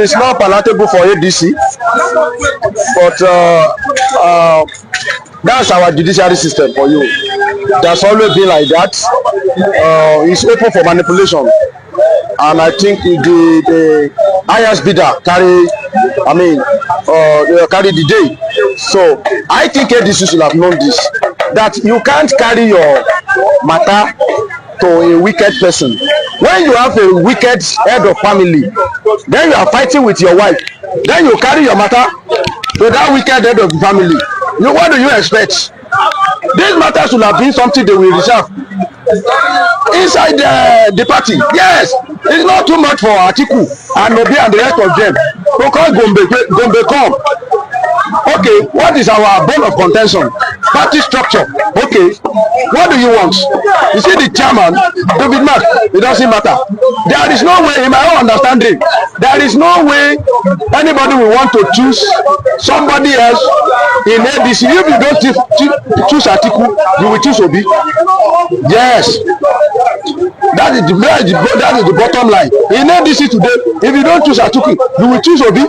It's not palatable for ADC, but that's our judiciary system for you. That's always been like that. It's open for manipulation, and I think the highest bidder carry the day. So I think ADC should have known this, that you can't carry your matter to a wicked person. When you have a wicked head of family, then you are fighting with your wife, then you carry your matter to that wicked head of the family. What do you expect? This matter should have been something they will reserve inside the party. Yes, it's not too much for Atiku and Obi and the rest of them to call Gombe come. Okay, what is our bone of contention? Party structure. Okay, what do you want? You see the chairman, David Mark, it doesn't matter. There is no way, in my own understanding, there is no way anybody will want to choose somebody else in ADC. If you don't choose Atiku, you will choose Obi. Yes, that is the bottom line. In ADC today, if you don't choose Atiku, you will choose Obi.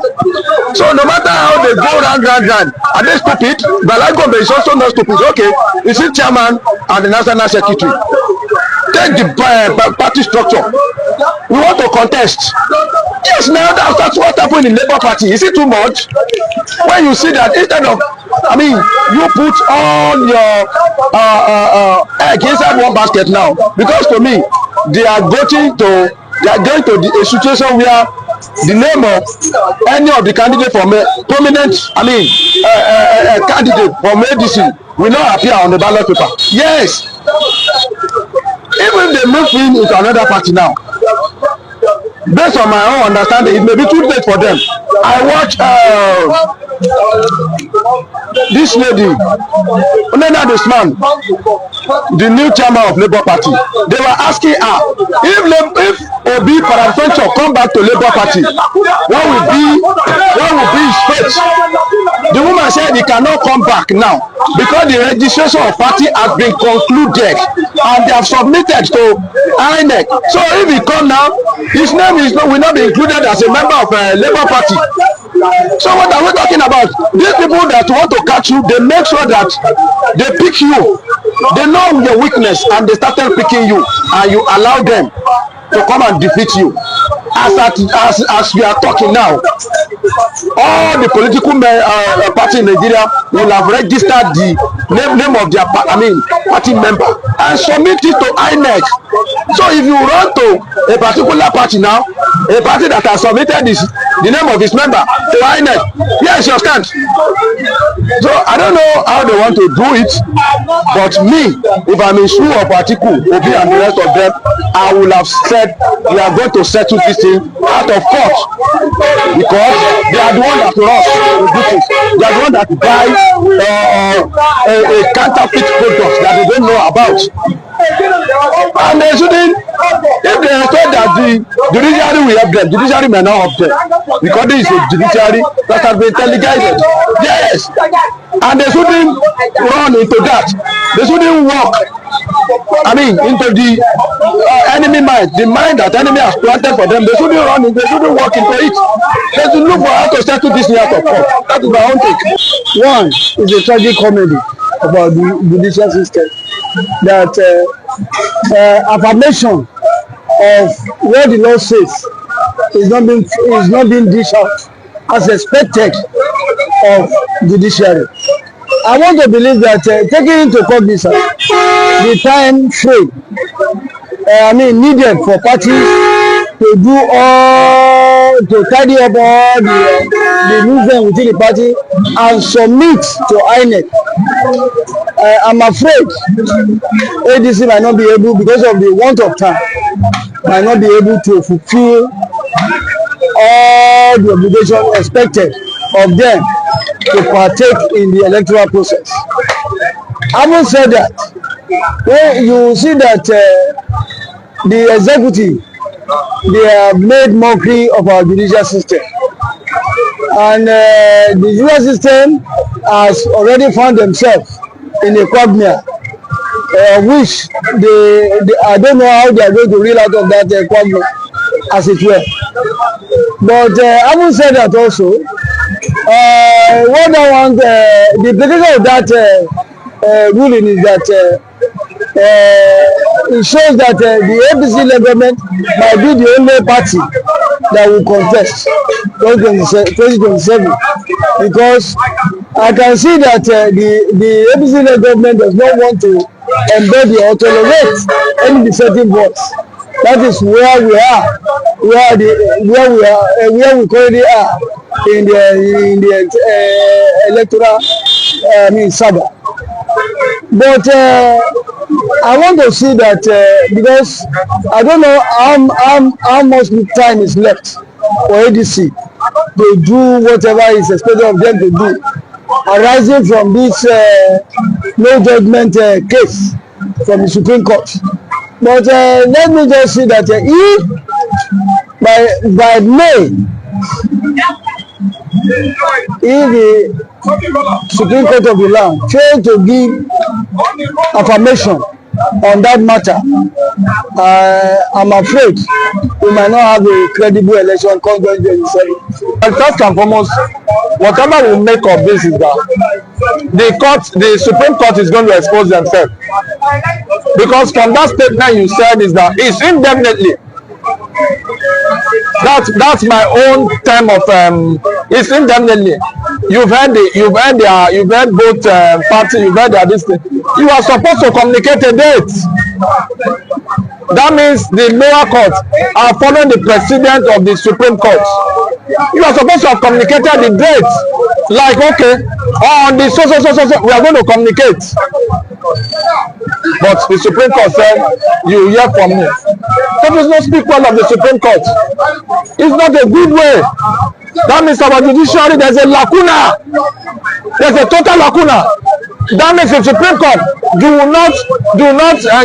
So no matter how they go round, are they stupid? Bala Gombe is also not stupid. Okay, is it chairman and the national secretary? Take the party structure. We want to contest. Yes, now that's what happened in Labour Party. Is it too much? When you see that instead of, you put all your egg inside one basket now, because to me, they are going to a situation where the name of any of the candidate from a prominent, candidate from ADC will not appear on the ballot paper. Yes, even if they move into another party now, based on my own understanding, it may be too late for them. I watch this lady, this man, the new chairman of Labour Party. They were asking her if Obi Paraventure come back to Labour Party, what will be his fate? The woman said he cannot come back now because the registration of party has been concluded and they have submitted to INEC. So if he come now, his name will not be included as a member of Labour Party. So what are we talking about? These people that want to catch you, they make sure that they pick you. They know your weakness and they started picking you, and you allow them to come and defeat you. As we are talking now, all the political party in Nigeria will have registered the name of their party member and submit it to INEC. So if you run to a particular party now, a party that has submitted the name of its member to INEC, yes, your stand. So I don't know how they want to do it, but me, if I'm in shoe of Atiku, Obi and the rest of them, I will have said we are going to settle this thing out of court, because they are the one that rush to do this. They are the one that buy a counterfeit product that they don't know about. And they shouldn't, if they expect that the judiciary will help them, judiciary may not help them, because this is a judiciary that has been teleguided. Yes, and they shouldn't run into that. They shouldn't walk into the enemy mind, the mind that enemy has planted for them. They shouldn't run in, they shouldn't walk into it. They should look for how to settle this out of court. That is my own take. One is a tragic comedy about the judicial system, that affirmation of what the law says is not being dished out as expected of judiciary. I want to believe that taking into cognizance the time frame needed for parties to tidy up all the movement within the party and submit to INEC. I'm afraid ADC might not be able, because of the want of time, might not be able to fulfill all the obligations expected of them to partake in the electoral process. Having said that, when you see that the executive, they have made mockery of our judicial system, and the judicial system has already found themselves in a quagmire, which I don't know how they are going to reel out of that quagmire. as it were. But having said that also, what I want, the implication of that ruling is that it shows that the APC government might be the only party that will contest 2027, because I can see that the APC government does not want to embed or tolerate any dissenting voice. That is where we are, where we currently are in the electoral saga. But I want to see that because I don't know how much time is left for ADC to do whatever is expected of them to do, arising from this no judgment case from the Supreme Court. But let me just see that if by May, if the Supreme Court of the land fail to give affirmation on that matter, I'm afraid we might not have a credible election come 2027. And first and foremost, whatever we make of this is that the Supreme Court is going to expose themselves, because from that statement you said is that it's indefinitely. That's my own term of it's indefinitely. You've heard both parties, you've heard this thing. You are supposed to communicate a date. That means the lower court are following the precedent of the Supreme Court. You are supposed to have communicated the date. Like, okay, on the so we are going to communicate. But the Supreme Court said, you hear from me. That does not speak well of the Supreme Court. It's not a good way. That means our judiciary, there's a lacuna. There's a total lacuna. That means the Supreme Court do not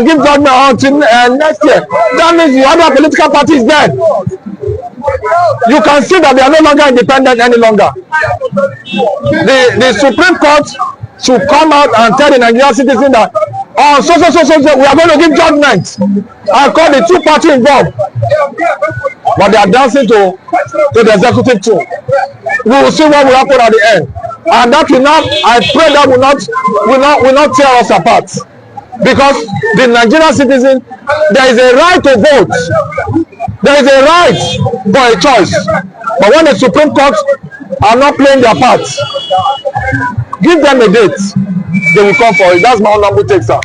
give judgment until next year. That means the other political party is dead. You can see that they are no longer independent any longer. The Supreme Court should come out and tell the Nigerian citizen that so we are going to give judgment and call the two parties involved. But they are dancing to the executive too. We will see what will happen at the end. And that will not, I pray that will not tear us apart. Because the Nigerian citizen, there is a right to vote. There is a right for a choice. But when the Supreme Court are not playing their part, give them a date. They will come for it. That's my own number take, sir.